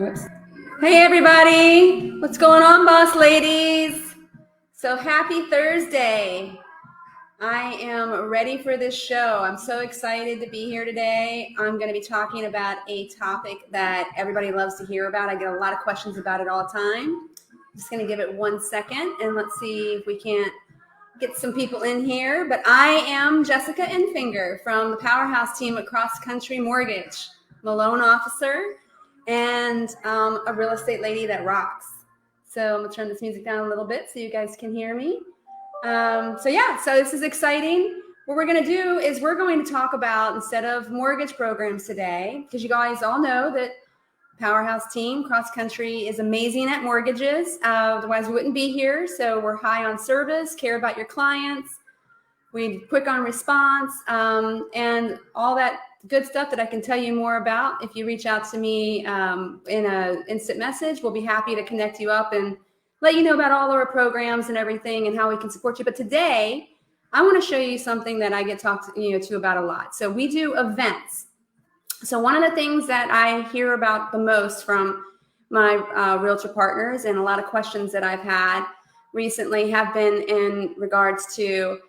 Oops. Hey everybody, what's going on, boss ladies? So happy Thursday. I am ready for this show. I'm so excited to be here today. I'm going to be talking about a topic that everybody loves to hear about. I get a lot of questions about it all the time. I'm just going to give it 1 second and let's see if we can't get some people in here. But I am Jessica Enfinger from the Powerhouse team at Cross Country Mortgage. I'm a loan officer and a real estate lady that rocks. So I'm going to turn this music down a little bit so you guys can hear me. So this is exciting. What we're going to do is we're going to talk about, instead of mortgage programs today, because you guys all know that Powerhouse team, Cross Country, is amazing at mortgages. Otherwise, we wouldn't be here. So we're high on service, care about your clients. We're quick on response, and all that good stuff that I can tell you more about. If you reach out to me in an instant message, we'll be happy to connect you up and let you know about all our programs and everything and how we can support you. But today, I want to show you something that I get talked to about a lot. So we do events. So one of the things that I hear about the most from my realtor partners, and a lot of questions that I've had recently have been in regards to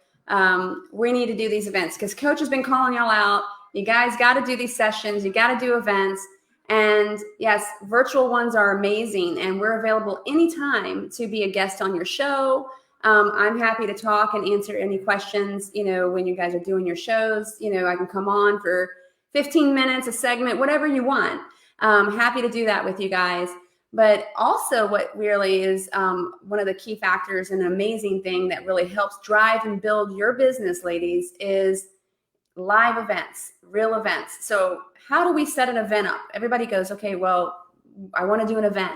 we need to do these events because coach has been calling y'all out. You guys got to do these sessions. You got to do events. And yes, virtual ones are amazing, and we're available anytime to be a guest on your show. I'm happy to talk and answer any questions, when you guys are doing your shows. I can come on for 15 minutes, a segment, whatever you want. Happy to do that with you guys. But also what really is one of the key factors and an amazing thing that really helps drive and build your business, ladies, is live events, real events. So how do we set an event up? Everybody goes, okay, well, I want to do an event.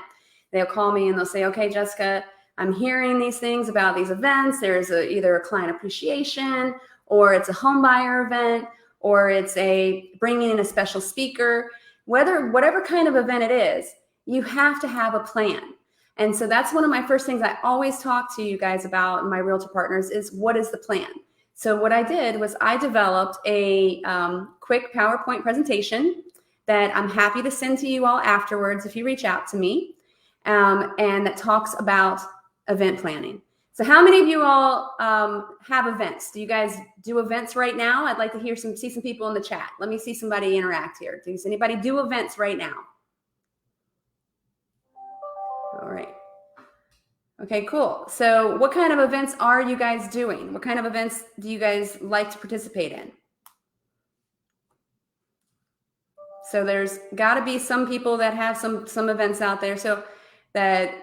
They'll call me and they'll say, okay, Jessica, I'm hearing these things about these events. There's either a client appreciation, or it's a home buyer event, or it's a bringing in a special speaker. Whatever kind of event it is, you have to have a plan. And so that's one of my first things I always talk to you guys about, my realtor partners, is what is the plan? So what I did was I developed a quick PowerPoint presentation that I'm happy to send to you all afterwards if you reach out to me, and that talks about event planning. So how many of you all have events? Do you guys do events right now? I'd like to see some people in the chat. Let me see somebody interact here. Does anybody do events right now? All right. Okay, cool. So what kind of events are you guys doing? What kind of events do you guys like to participate in? So there's got to be some people that have some events out there. So that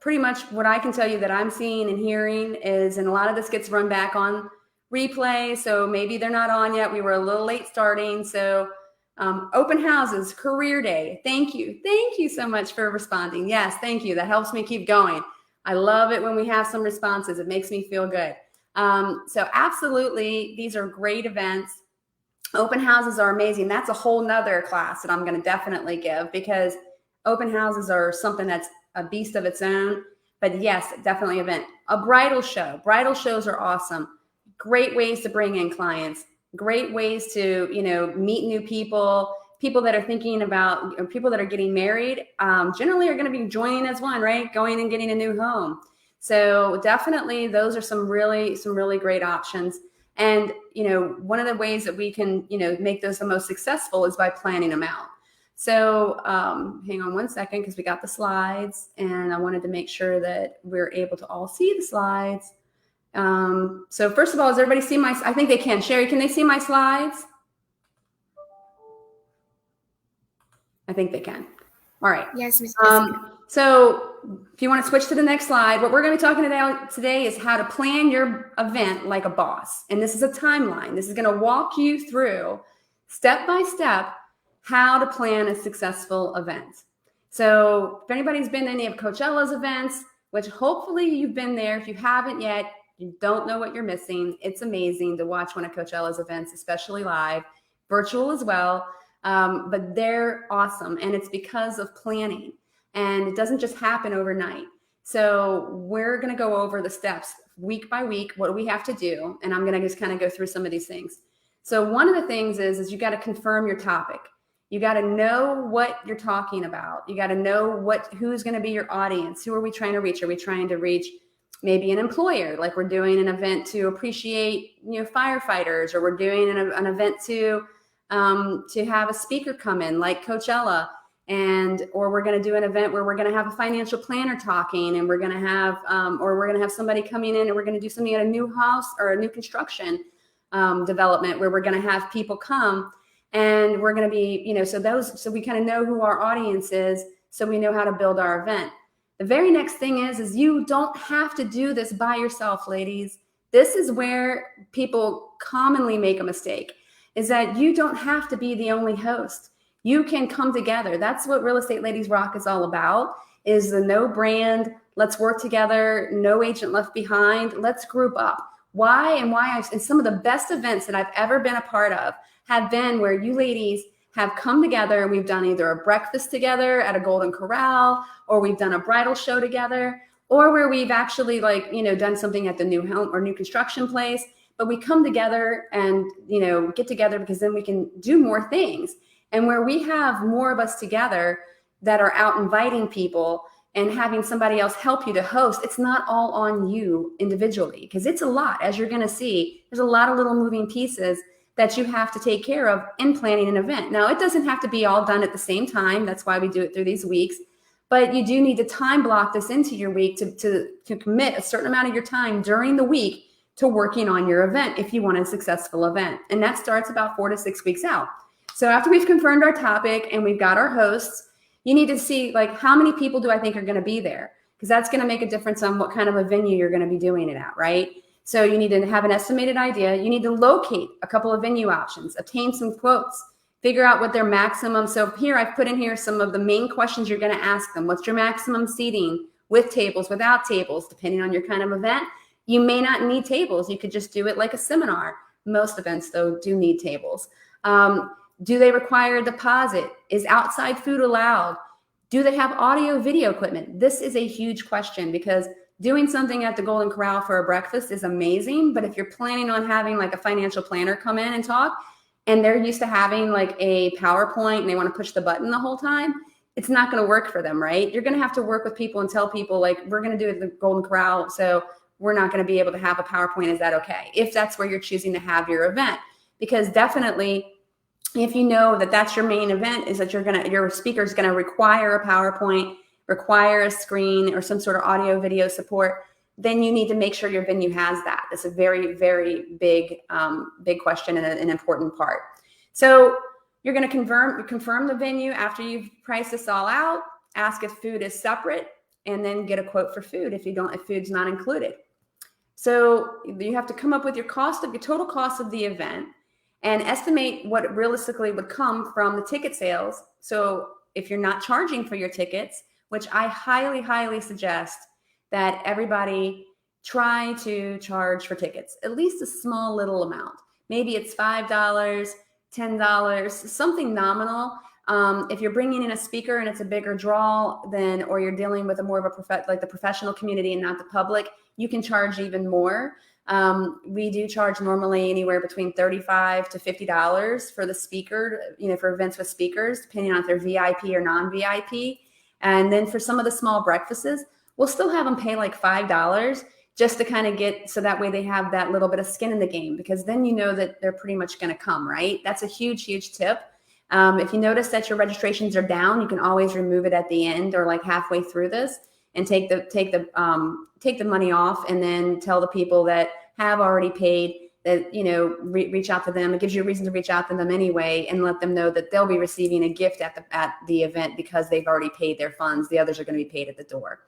pretty much what I can tell you that I'm seeing and hearing is, and a lot of this gets run back on replay, so maybe they're not on yet. We were a little late starting. So open houses, career day. Thank you so much for responding. Yes, thank you. That helps me keep going. I love it when we have some responses. It makes me feel good. So absolutely, these are great events. Open houses are amazing. That's a whole nother class that I'm going to definitely give, because open houses are something that's a beast of its own. But yes, definitely event. A bridal show. Bridal shows are awesome. Great ways to bring in clients. Great ways to, meet new people. People that are thinking about, or people that are getting married, generally are going to be joining as one, right? Going and getting a new home. So definitely those are some really great options. And, one of the ways that we can, make those the most successful is by planning them out. So hang on 1 second, because we got the slides and I wanted to make sure that we're able to all see the slides. So first of all, does everybody see I think they can. Sherry, can they see my slides? I think they can. All right. Yes, Ms. So if you want to switch to the next slide, what we're going to be talking about today is how to plan your event like a boss. And this is a timeline. This is going to walk you through step by step how to plan a successful event. So if anybody's been to any of Coachella's events, which hopefully you've been there, if you haven't yet, you don't know what you're missing. It's amazing to watch one of Coachella's events, especially live, virtual as well. But they're awesome. And it's because of planning. And it doesn't just happen overnight. So we're going to go over the steps week by week. What do we have to do? And I'm going to just kind of go through some of these things. So one of the things is you got to confirm your topic. You got to know what you're talking about. You got to know who's going to be your audience. Who are we trying to reach? Are we trying to reach maybe an employer, like we're doing an event to appreciate, firefighters, or we're doing an event to have a speaker come in like Coachella, or we're going to do an event where we're going to have a financial planner talking, and we're going to have somebody coming in, and we're going to do something at a new house or a new construction development where we're going to have people come, and we're going to be, so we kind of know who our audience is, so we know how to build our event. The very next thing is you don't have to do this by yourself, ladies. This is where people commonly make a mistake, is that you don't have to be the only host. You can come together. That's what Real Estate Ladies Rock is all about, is the no brand, let's work together, no agent left behind, let's group up. And some of the best events that I've ever been a part of have been where you ladies have come together, and we've done either a breakfast together at a Golden Corral, or we've done a bridal show together, or where we've actually done something at the new home or new construction place. But we come together and, get together because then we can do more things. And where we have more of us together that are out inviting people and having somebody else help you to host, it's not all on you individually, because it's a lot. As you're going to see, there's a lot of little moving pieces that you have to take care of in planning an event. Now, it doesn't have to be all done at the same time. That's why we do it through these weeks. But you do need to time block this into your week to commit a certain amount of your time during the week to working on your event if you want a successful event. And that starts about 4 to 6 weeks out. So after we've confirmed our topic and we've got our hosts, you need to see how many people do I think are going to be there? Because that's going to make a difference on what kind of a venue you're going to be doing it at, right? So you need to have an estimated idea. You need to locate a couple of venue options, obtain some quotes, figure out what their maximum. So here I've put in here some of the main questions you're going to ask them. What's your maximum seating, with tables, without tables, depending on your kind of event? You may not need tables. You could just do it like a seminar. Most events, though, do need tables. Do they require a deposit? Is outside food allowed? Do they have audio, video equipment? This is a huge question, because doing something at the Golden Corral for a breakfast is amazing. But if you're planning on having a financial planner come in and talk, and they're used to having a PowerPoint and they want to push the button the whole time, it's not going to work for them, right? You're going to have to work with people and tell people we're going to do it at the Golden Corral, so we're not going to be able to have a PowerPoint. Is that okay? If that's where you're choosing to have your event. Because definitely, if you know that that's your main event, is that your speaker is going to require a PowerPoint, require a screen, or some sort of audio video support, then you need to make sure your venue has that. It's a very, very big question and an important part. So you're going to confirm the venue after you've priced this all out, ask if food is separate, and then get a quote for food if food's not included. So you have to come up with your total cost of the event, and estimate what realistically would come from the ticket sales. So if you're not charging for your tickets, which I highly, highly suggest that everybody try to charge for tickets, at least a small little amount. Maybe it's $5, $10, something nominal. If you're bringing in a speaker and it's a bigger draw, or you're dealing with more of the professional community and not the public, you can charge even more. We do charge normally anywhere between $35 to $50 for the speaker, for events with speakers, depending on if they're VIP or non-VIP. And then for some of the small breakfasts, we'll still have them pay $5 just to kind of get, so that way they have that little bit of skin in the game, because then you know that they're pretty much going to come, right? That's a huge, huge tip. If you notice that your registrations are down, you can always remove it at the end or halfway through this, and take the money off, and then tell the people that have already paid that, reach out to them. It gives you a reason to reach out to them anyway, and let them know that they'll be receiving a gift at the event because they've already paid their funds. The others are going to be paid at the door.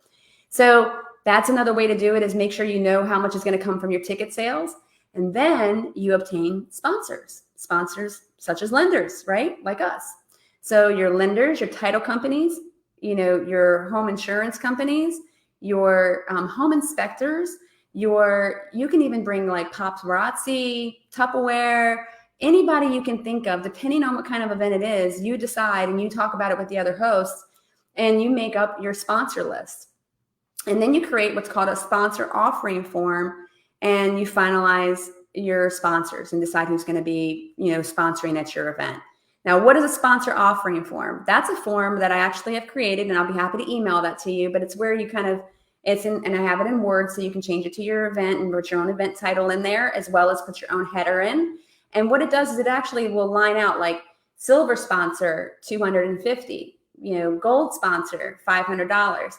So that's another way to do it, is make sure you know how much is going to come from your ticket sales. And then you obtain sponsors such as lenders, right? Like us. So your lenders, your title companies, your home insurance companies, your home inspectors, you can even bring paparazzi, Tupperware, anybody you can think of, depending on what kind of event it is. You decide, and you talk about it with the other hosts, and you make up your sponsor list. And then you create what's called a sponsor offering form, and you finalize your sponsors and decide who's going to be, sponsoring at your event. Now, what is a sponsor offering form? That's a form that I actually have created, and I'll be happy to email that to you, but it's where you kind of, and I have it in Word, so you can change it to your event and put your own event title in there, as well as put your own header in. And what it does is it actually will line out like silver sponsor, $250, gold sponsor, $500,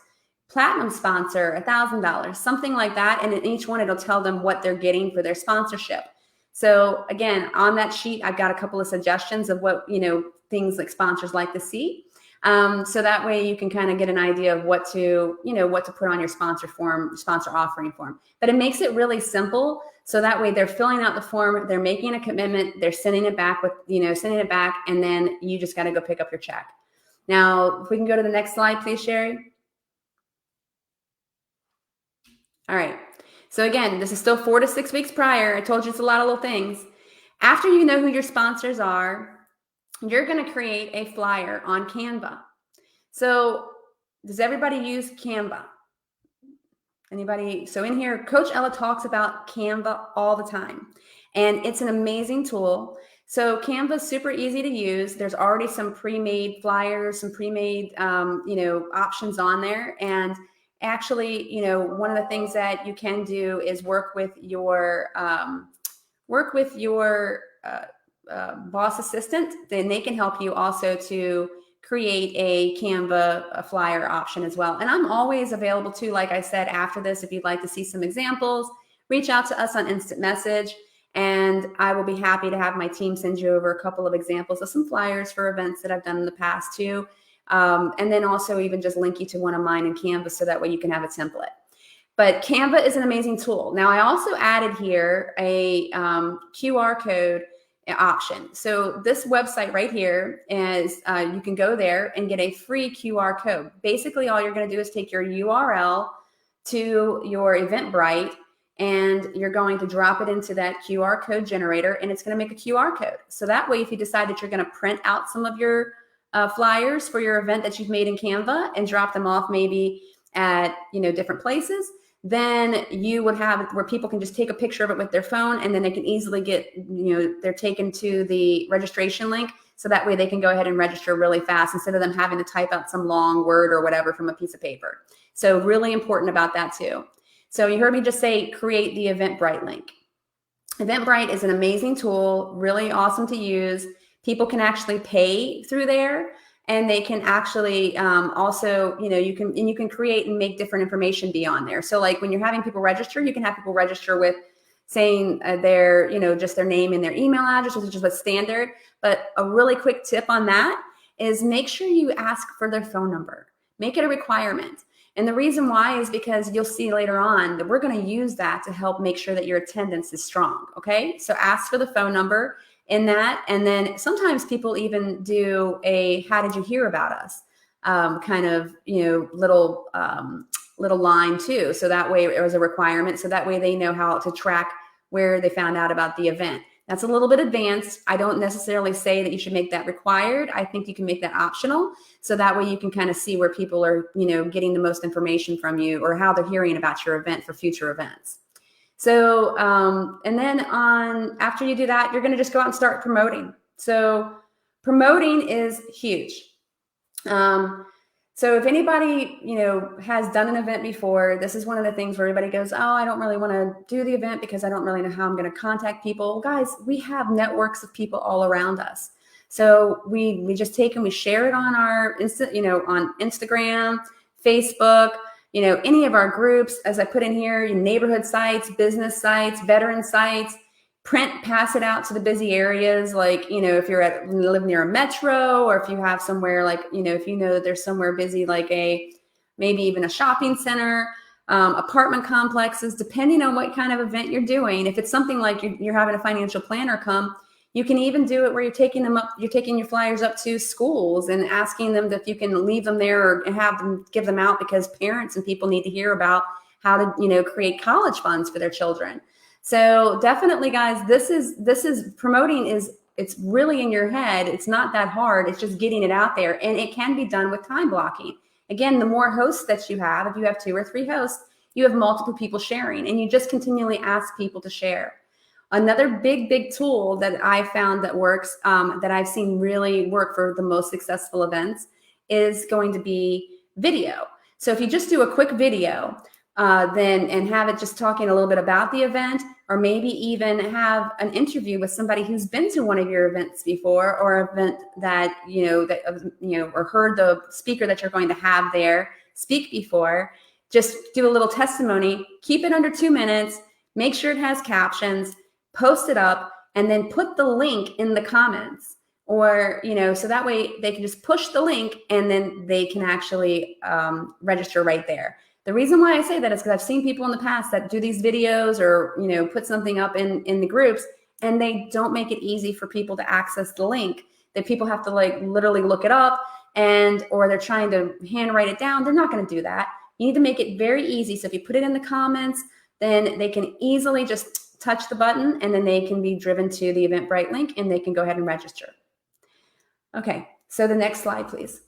platinum sponsor, $1,000, something like that. And in each one, it'll tell them what they're getting for their sponsorship. So again, on that sheet, I've got a couple of suggestions of what, things like sponsors like to see. So that way you can kind of get an idea of what to put on your sponsor offering form. But it makes it really simple. So that way they're filling out the form, they're making a commitment, they're sending it back and then you just got to go pick up your check. Now, if we can go to the next slide, please, Sherry. All right. So again, this is still 4 to 6 weeks prior. I told you it's a lot of little things. After you know who your sponsors are, you're going to create a flyer on Canva. So does everybody use Canva? Anybody? So in here, Coach Ella talks about Canva all the time, and it's an amazing tool. So Canva is super easy to use. There's already some pre-made flyers, some pre-made, options on there. And actually, one of the things that you can do is work with your boss assistant. Then they can help you also to create a Canva flyer option as well. And I'm always available too, like I said, after this, if you'd like to see some examples, reach out to us on instant message, and I will be happy to have my team send you over a couple of examples of some flyers for events that I've done in the past too. And then also even just link you to one of mine in Canva, so that way you can have a template. But Canva is an amazing tool. Now, I also added here a QR code option. So this website right here is, you can go there and get a free QR code. Basically, all you're going to do is take your URL to your Eventbrite, and you're going to drop it into that QR code generator, and it's going to make a QR code. So that way, if you decide that you're going to print out some of your flyers for your event that you've made in Canva and drop them off maybe at different places, then you would have it where people can just take a picture of it with their phone, and then they can easily get, they're taken to the registration link. So that way they can go ahead and register really fast instead of them having to type out some long word or whatever from a piece of paper. So really important about that too. So you heard me just say, create the Eventbrite link. Eventbrite is an amazing tool, really awesome to use. People can actually pay through there. And they can actually also, you can create and make different information be on there. So like when you're having people register, you can have people register with saying their, just their name and their email address, which is what's standard. But a really quick tip on that is make sure you ask for their phone number. Make it a requirement. And the reason why is because you'll see later on that we're going to use that to help make sure that your attendance is strong. Okay, so ask for the phone number in that. And then sometimes people even do a "how did you hear about us" kind of little line too. So that way it was a requirement. So that way they know how to track where they found out about the event. That's a little bit advanced. I don't necessarily say that you should make that required. I think you can make that optional. So that way you can kind of see where people are, getting the most information from you, or how they're hearing about your event for future events. So, and then after you do that, you're going to just go out and start promoting. So promoting is huge. So if anybody, has done an event before, this is one of the things where everybody goes, oh, I don't really want to do the event because I don't really know how I'm going to contact people. Guys, we have networks of people all around us. So we just take and we share it on our on Instagram, Facebook, any of our groups, as I put in here, neighborhood sites, business sites, veteran sites, pass it out to the busy areas. Like, if you live near a metro, or if you have somewhere like, if you know that there's somewhere busy, like maybe even a shopping center, apartment complexes, depending on what kind of event you're doing. If it's something like you're having a financial planner come, you can even do it where you're taking your flyers up to schools and asking them that you can leave them there or have them give them out, because parents and people need to hear about how to, create college funds for their children. So definitely, guys, this is promoting it's really in your head. It's not that hard. It's just getting it out there, and it can be done with time blocking. Again, the more hosts that you have, if you have 2 or 3 hosts, you have multiple people sharing, and you just continually ask people to share. Another big tool that I found that works, that I've seen really work for the most successful events, is going to be video. So if you just do a quick video, then and have it just talking a little bit about the event, or maybe even have an interview with somebody who's been to one of your events before, or event that or heard the speaker that you're going to have there speak before. Just do a little testimony. Keep it under 2 minutes. Make sure it has captions. Post it up, and then put the link in the comments, or so that way they can just push the link, and then they can actually register right there. The reason why I say that is because I've seen people in the past that do these videos, or put something up in the groups, and they don't make it easy for people to access the link. That people have to literally look it up, or they're trying to handwrite it down. They're not going to do that. You need to make it very easy. So if you put it in the comments, then they can easily just touch the button, and then they can be driven to the Eventbrite link, and they can go ahead and register. Okay, so the next slide, please.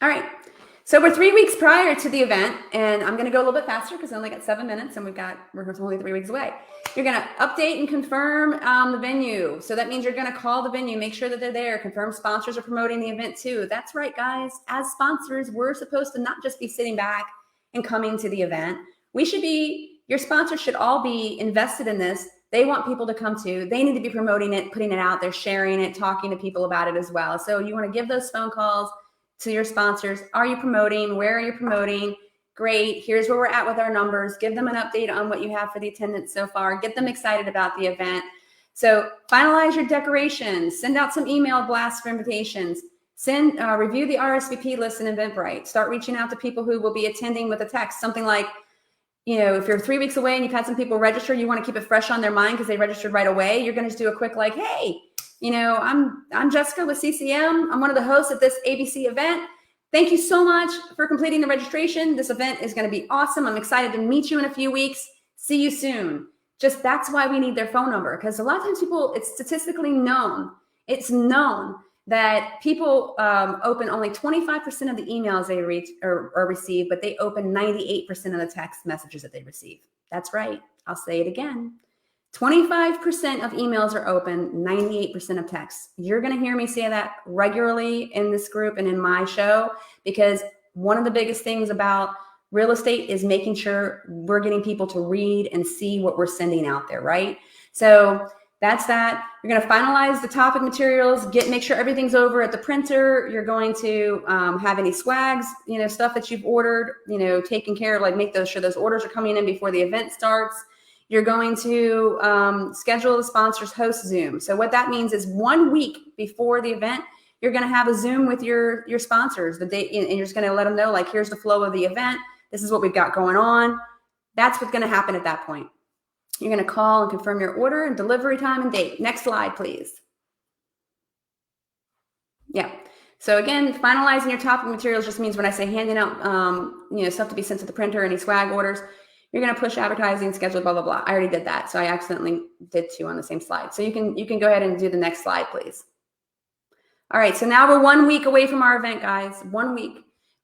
All right, so we're 3 weeks prior to the event, and I'm going to go a little bit faster because I only got 7 minutes, and we're only 3 weeks away. You're going to update and confirm the venue. So that means you're going to call the venue, make sure that they're there, confirm sponsors are promoting the event too. That's right, guys. As sponsors, we're supposed to not just be sitting back and coming to the event. Your sponsors should all be invested in this. They want people to come to. They need to be promoting it, putting it out there, sharing it, talking to people about it as well. So you want to give those phone calls to your sponsors. Are you promoting? Where are you promoting? Great. Here's where we're at with our numbers. Give them an update on what you have for the attendance so far. Get them excited about the event. So finalize your decorations. Send out some email blasts for invitations. Review the RSVP list in Eventbrite. Start reaching out to people who will be attending with a text. Something like, if you're 3 weeks away and you've had some people register, you want to keep it fresh on their mind because they registered right away. You're going to do a quick hey, I'm Jessica with CCM. I'm one of the hosts at this ABC event. Thank you so much for completing the registration. This event is going to be awesome. I'm excited to meet you in a few weeks. See you soon. That's why we need their phone number, because a lot of times it's statistically known. It's known that people open only 25% of the emails they reach or receive, but they open 98% of the text messages that they receive. That's right. I'll say it again. 25% of emails are open, 98% of texts. You're going to hear me say that regularly in this group and in my show, because one of the biggest things about real estate is making sure we're getting people to read and see what we're sending out there, right? So that's that. You're going to finalize the topic materials, make sure everything's over at the printer. You're going to have any swags, stuff that you've ordered, taken care of, make sure those orders are coming in before the event starts. You're going to schedule the sponsors host Zoom. So what that means is 1 week before the event, you're going to have a Zoom with your sponsors the day, and you're just going to let them know, here's the flow of the event. This is what we've got going on. That's what's going to happen at that point. You're going to call and confirm your order and delivery time and date. Next slide, please. Yeah. So again, finalizing your topic materials just means when I say handing out, stuff to be sent to the printer, any swag orders, you're going to push advertising, schedule, blah, blah, blah. I already did that. So I accidentally did 2 on the same slide. So you can go ahead and do the next slide, please. All right. So now we're 1 week away from our event, guys. 1 week.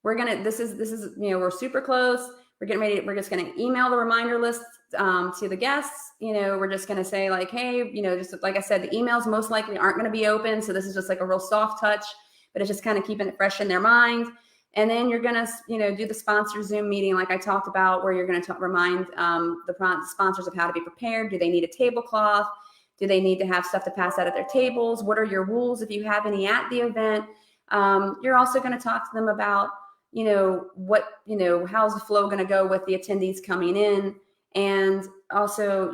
This is, we're super close. We're getting ready. We're just going to email the reminder list to the guests. We're just going to say hey, just like I said, the emails most likely aren't going to be open. So this is just a real soft touch, but it's just kind of keeping it fresh in their mind. And then you're going to, do the sponsor Zoom meeting like I talked about, where you're going to remind the sponsors of how to be prepared. Do they need a tablecloth? Do they need to have stuff to pass out at their tables? What are your rules if you have any at the event? You're also going to talk to them about, how's the flow going to go with the attendees coming in? And also,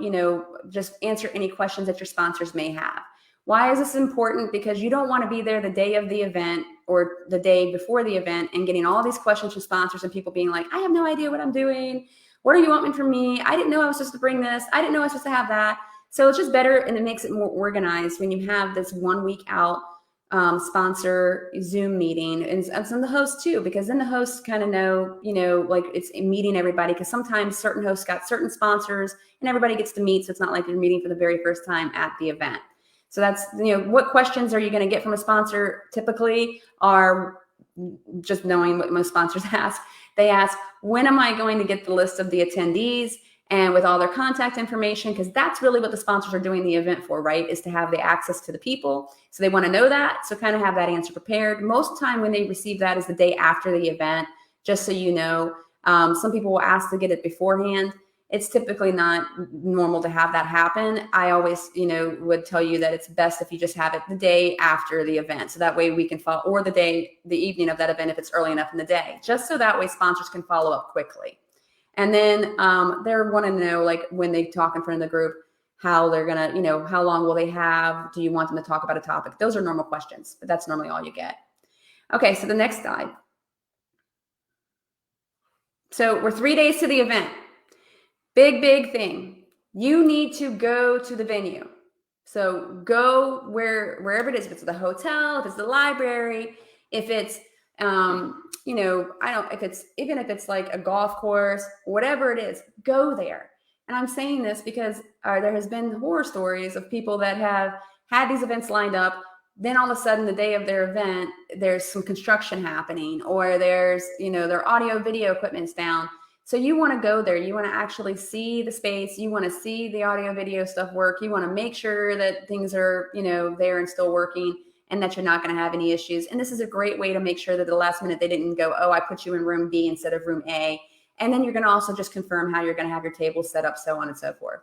just answer any questions that your sponsors may have. Why is this important? Because you don't want to be there the day of the event or the day before the event and getting all these questions from sponsors and people being like, I have no idea what I'm doing. What do you want from me? I didn't know I was supposed to bring this. I didn't know I was supposed to have that. So it's just better, and it makes it more organized when you have this 1 week out sponsor Zoom meeting, and the hosts too, because then the hosts kind of know, it's meeting everybody, because sometimes certain hosts got certain sponsors and everybody gets to meet. So it's not like you're meeting for the very first time at the event. So that's, what questions are you going to get from a sponsor typically are just knowing what most sponsors ask. They ask, when am I going to get the list of the attendees? and with all their contact information, because that's really what the sponsors are doing the event for, right? Is to have the access to the people. So they want to know that. So kind of have that answer prepared. Most time when they receive that is the day after the event, just so you know. Some people will ask to get it beforehand. It's typically not normal to have that happen. I always, would tell you that it's best if you just have it the day after the event. So that way we can follow, or the evening of that event if it's early enough in the day, just so that way sponsors can follow up quickly. And then they want to know, like when they talk in front of the group, how they're going to, how long will they have? Do you want them to talk about a topic? Those are normal questions, but that's normally all you get. Okay, so the next slide. So we're 3 days to the event. Big thing. You need to go to the venue. So go wherever it is. If it's the hotel, if it's the library, if it's even if it's like a golf course, whatever it is, go there. And I'm saying this because there has been horror stories of people that have had these events lined up. Then all of a sudden, the day of their event, there's some construction happening, or there's, their audio video equipment's down. So you want to go there. You want to actually see the space. You want to see the audio video stuff work. You want to make sure that things are, there and still working, and that you're not going to have any issues. And this is a great way to make sure that at the last minute they didn't go, oh, I put you in room B instead of room A. And then you're going to also just confirm how you're going to have your table set up, so on and so forth.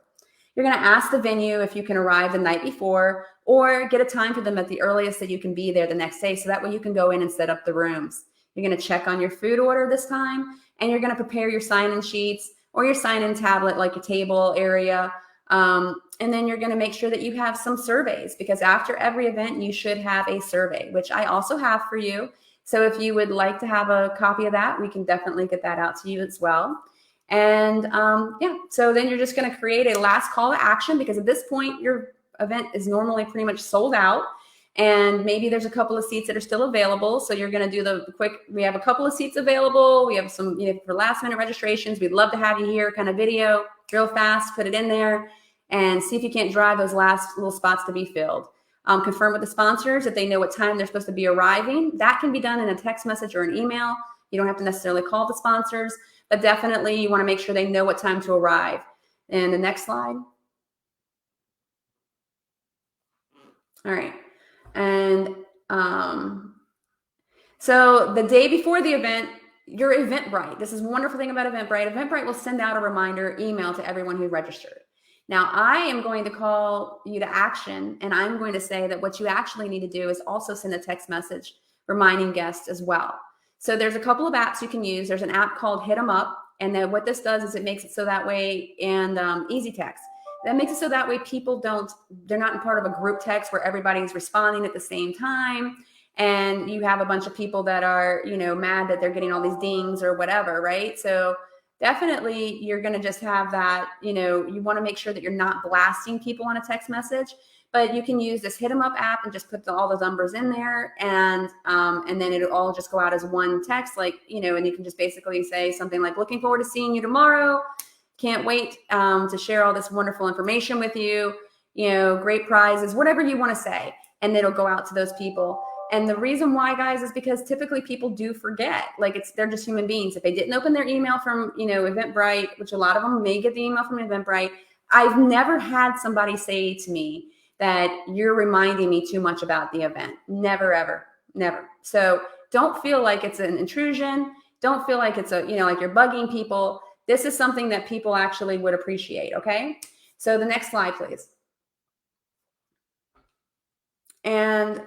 You're going to ask the venue if you can arrive the night before, or get a time for them at the earliest that you can be there the next day. So that way you can go in and set up the rooms. You're going to check on your food order this time, and you're going to prepare your sign-in sheets or your sign-in tablet, like your table area. And then you're going to make sure that you have some surveys, because after every event, you should have a survey, which I also have for you. So if you would like to have a copy of that, we can definitely get that out to you as well. And so then you're just going to create a last call to action, because at this point, your event is normally pretty much sold out. And maybe there's a couple of seats that are still available. So you're going to do the quick, we have a couple of seats available. We have some, for last minute registrations. We'd love to have you here, kind of video real fast, put it in there and see if you can't drive those last little spots to be filled. Confirm with the sponsors that they know what time they're supposed to be arriving. That can be done in a text message or an email. You don't have to necessarily call the sponsors, but definitely you want to make sure they know what time to arrive. And the next slide. All right. And so the day before the event, your Eventbrite. This is a wonderful thing about Eventbrite. Eventbrite will send out a reminder email to everyone who registered. Now, I am going to call you to action, and I'm going to say that what you actually need to do is also send a text message reminding guests as well. So there's a couple of apps you can use. There's an app called Hit 'em Up, and then what this does is it makes it so that way, and Easy Text. That makes it so that way people they're not in part of a group text where everybody's responding at the same time. And you have a bunch of people that are, mad that they're getting all these dings or whatever, right? So definitely you're going to just have that, you want to make sure that you're not blasting people on a text message, but you can use this Hit 'em Up app and just put all the numbers in there. And then it'll all just go out as one text, like, and you can just basically say something like, looking forward to seeing you tomorrow. Can't wait to share all this wonderful information with you, great prizes, whatever you want to say. And it'll go out to those people. And the reason why, guys, is because typically people do forget. Like, they're just human beings. If they didn't open their email from, Eventbrite, which a lot of them may get the email from Eventbrite, I've never had somebody say to me that you're reminding me too much about the event. Never, ever, never. So don't feel like it's an intrusion. Don't feel like it's like you're bugging people. This is something that people actually would appreciate, okay? So the next slide, please. And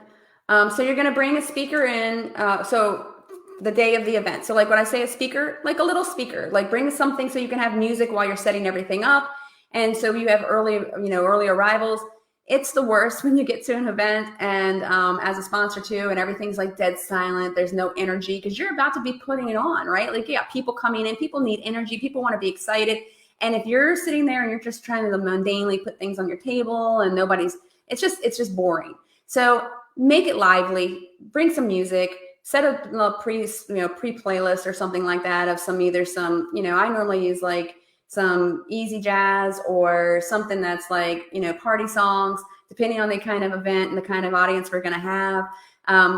so you're going to bring a speaker in. So the day of the event. So like when I say a speaker, like a little speaker, like bring something so you can have music while you're setting everything up. And so you have early arrivals. It's the worst when you get to an event and as a sponsor too, and everything's like dead silent. There's no energy because you're about to be putting it on, right? Like, yeah, people coming in, people need energy. People want to be excited. And if you're sitting there and you're just trying to mundanely put things on your table and it's just boring. So make it lively, bring some music, set a pre-playlist or something like that of I normally use like some easy jazz or something that's like, party songs, depending on the kind of event and the kind of audience we're going to have,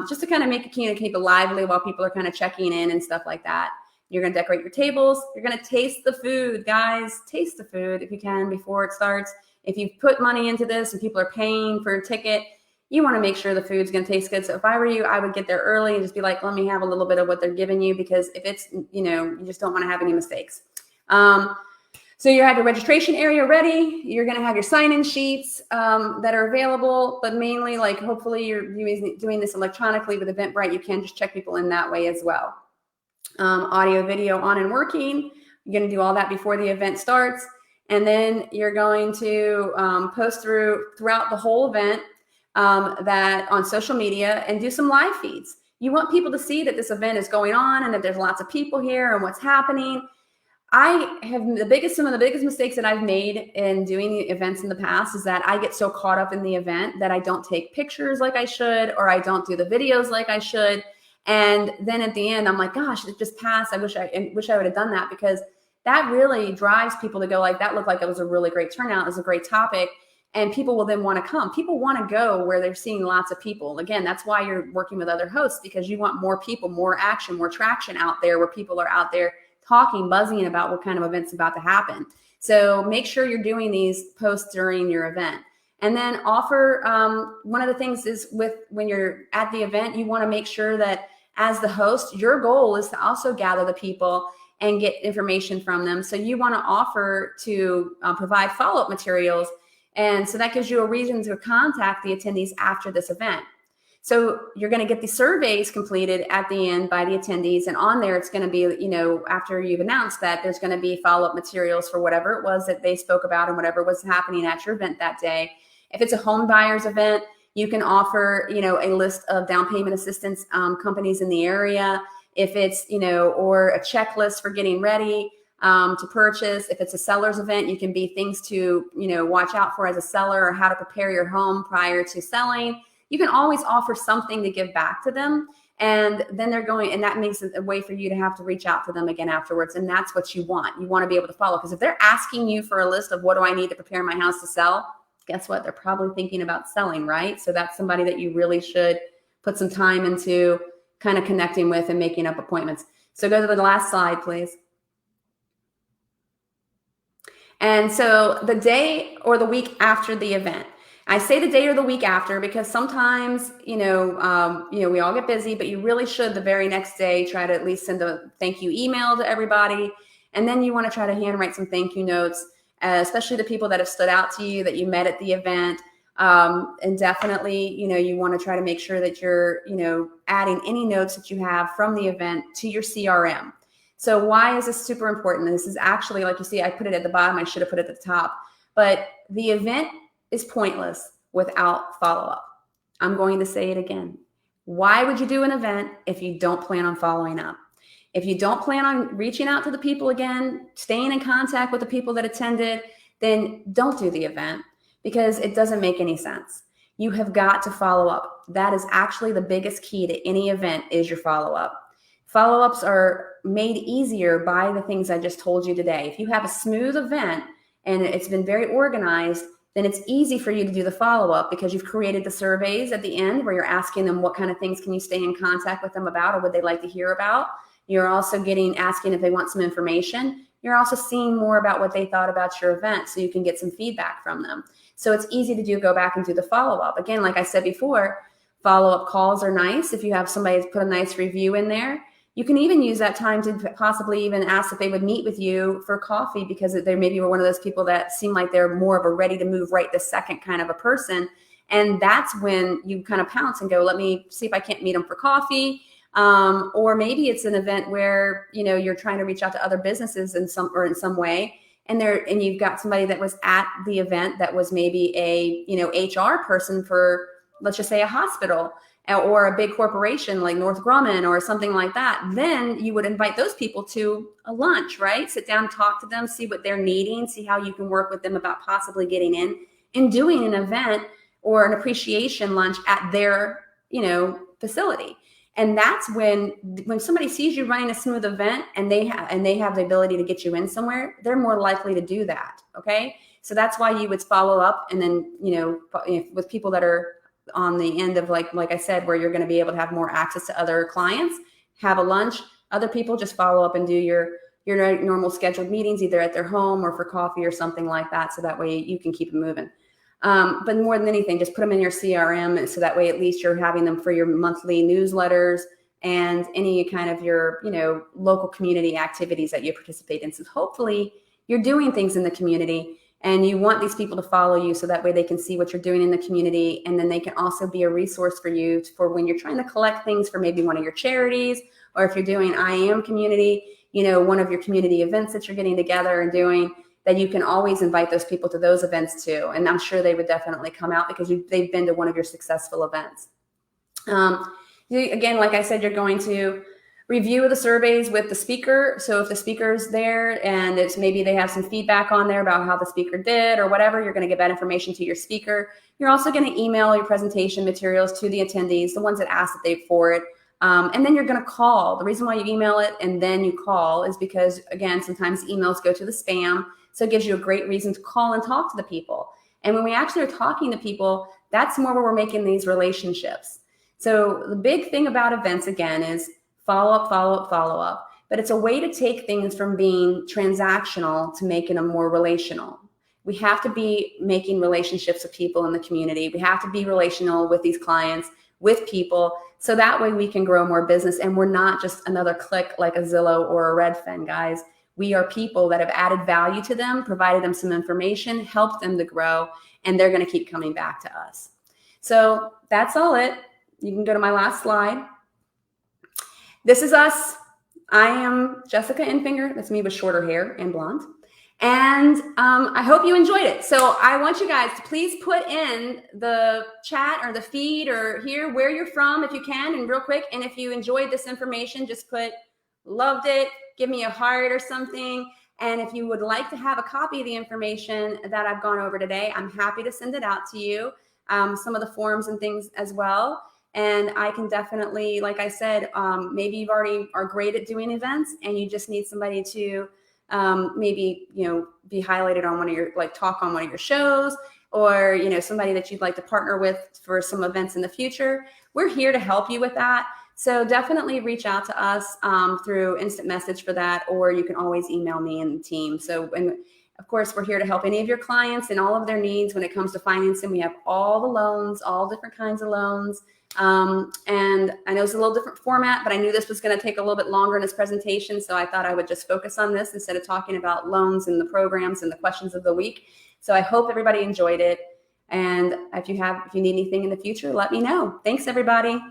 just to kind of make it keep it lively while people are kind of checking in and stuff like that. You're going to decorate your tables. You're going to taste the food, guys. Taste the food if you can before it starts. If you've put money into this and people are paying for a ticket, you want to make sure the food's going to taste good. So if I were you, I would get there early and just be like, let me have a little bit of what they're giving you, because if it's, you just don't want to have any mistakes. So you have your registration area ready. You're going to have your sign-in sheets that are available, but mainly, like, hopefully you're doing this electronically with Eventbrite. You can just check people in that way as well. Audio, video on and working. You're going to do all that before the event starts. And then you're going to post throughout the whole event that on social media, and do some live feeds. You want people to see that this event is going on and that there's lots of people here and what's happening. I have some of the biggest mistakes that I've made in doing the events in the past is that I get so caught up in the event that I don't take pictures like I should, or I don't do the videos like I should. And then at the end, I'm like, gosh, it just passed. I wish I would have done that, because that really drives people to go, like, that looked like it was a really great turnout. It was a great topic. And people will then want to come. People want to go where they're seeing lots of people. Again, that's why you're working with other hosts, because you want more people, more action, more traction out there, where people are out there talking, buzzing about what kind of event's about to happen. So make sure you're doing these posts during your event. And then offer, one of the things is when you're at the event, you want to make sure that as the host, your goal is to also gather the people and get information from them. So you want to offer to provide follow-up materials. And so that gives you a reason to contact the attendees after this event. So you're going to get the surveys completed at the end by the attendees. And on there, it's going to be, after you've announced that, there's going to be follow-up materials for whatever it was that they spoke about and whatever was happening at your event that day. If it's a home buyers event, you can offer, a list of down payment assistance companies in the area. If it's, or a checklist for getting ready to purchase. If it's a seller's event, you can be things to, watch out for as a seller, or how to prepare your home prior to selling. You can always offer something to give back to them. And then and that makes it a way for you to have to reach out to them again afterwards. And that's what you want. You want to be able to follow, because if they're asking you for a list of what do I need to prepare my house to sell, guess what? They're probably thinking about selling, right? So that's somebody that you really should put some time into kind of connecting with and making up appointments. So go to the last slide, please. And so the day or the week after the event, I say the day or the week after because sometimes, we all get busy, but you really should the very next day try to at least send a thank you email to everybody. And then you want to try to handwrite some thank you notes, especially the people that have stood out to you that you met at the event. And definitely, you want to try to make sure that you're, adding any notes that you have from the event to your CRM. So why is this super important? This is actually, like you see, I put it at the bottom. I should have put it at the top. But the event is pointless without follow-up. I'm going to say it again. Why would you do an event if you don't plan on following up? If you don't plan on reaching out to the people again, staying in contact with the people that attended, then don't do the event, because it doesn't make any sense. You have got to follow up. That is actually the biggest key to any event, is your follow-up. Follow-ups are made easier by the things I just told you today. If you have a smooth event and it's been very organized, then it's easy for you to do the follow-up, because you've created the surveys at the end where you're asking them what kind of things can you stay in contact with them about, or would they like to hear about. You're also asking if they want some information. You're also seeing more about what they thought about your event, so you can get some feedback from them. So it's easy to go back and do the follow-up. Again, like I said before, follow-up calls are nice. If you have somebody put a nice review in there, you can even use that time to possibly even ask if they would meet with you for coffee, because they maybe were one of those people that seem like they're more of a ready to move right this second kind of a person. And that's when you kind of pounce and go, let me see if I can't meet them for coffee. Or maybe it's an event where, you're trying to reach out to other businesses in some way. And you've got somebody that was at the event that was maybe a, HR person for, let's just say, a hospital or a big corporation like North Grumman or something like that. Then you would invite those people to a lunch, right? Sit down, talk to them, see what they're needing, see how you can work with them about possibly getting in and doing an event or an appreciation lunch at their, facility. And that's when somebody sees you running a smooth event and they have the ability to get you in somewhere, they're more likely to do that. Okay. So that's why you would follow up. And then, with people that are on the end of like I said, where you're going to be able to have more access to other clients, have a lunch, Other people just follow up and do your normal scheduled meetings, either at their home or for coffee or something like that. So that way you can keep it moving. But more than anything, just put them in your CRM. So that way, at least you're having them for your monthly newsletters and any kind of your, local community activities that you participate in. So hopefully you're doing things in the community and you want these people to follow you so that way they can see what you're doing in the community. And then they can also be a resource for you for when you're trying to collect things for maybe one of your charities, or if you're doing I Am community, one of your community events that you're getting together and doing, that you can always invite those people to those events too. And I'm sure they would definitely come out because they've been to one of your successful events. Again, like I said, you're going to review the surveys with the speaker. So if the speaker's there and it's maybe they have some feedback on there about how the speaker did or whatever, you're going to give that information to your speaker. You're also going to email your presentation materials to the attendees, the ones that asked that they for it. And then you're going to call. The reason why you email it and then you call is because, again, sometimes emails go to the spam. So it gives you a great reason to call and talk to the people. And when we actually are talking to people, that's more where we're making these relationships. So the big thing about events, again, is follow up, follow up, follow up. But it's a way to take things from being transactional to making them more relational. We have to be making relationships with people in the community. We have to be relational with these clients, with people, so that way we can grow more business. And we're not just another click like a Zillow or a Redfin, guys. We are people that have added value to them, provided them some information, helped them to grow, and they're going to keep coming back to us. So that's all it. You can go to my last slide. This is us. I am Jessica Enfinger. That's me with shorter hair and blonde. And I hope you enjoyed it. So I want you guys to please put in the chat or the feed or here where you're from if you can, and real quick. And if you enjoyed this information, just put loved it, give me a heart or something. And if you would like to have a copy of the information that I've gone over today, I'm happy to send it out to you. Some of the forms and things as well. And I can definitely, like I said, maybe you've already are great at doing events and you just need somebody to maybe, be highlighted on one of your, talk on one of your shows, or, somebody that you'd like to partner with for some events in the future. We're here to help you with that. So definitely reach out to us through instant message for that, or you can always email me and the team. So, and of course, we're here to help any of your clients and all of their needs when it comes to financing. We have all the loans, all different kinds of loans. And I know it's a little different format, but I knew this was going to take a little bit longer in this presentation. So I thought I would just focus on this instead of talking about loans and the programs and the questions of the week. So I hope everybody enjoyed it. And if you need anything in the future, let me know. Thanks, everybody.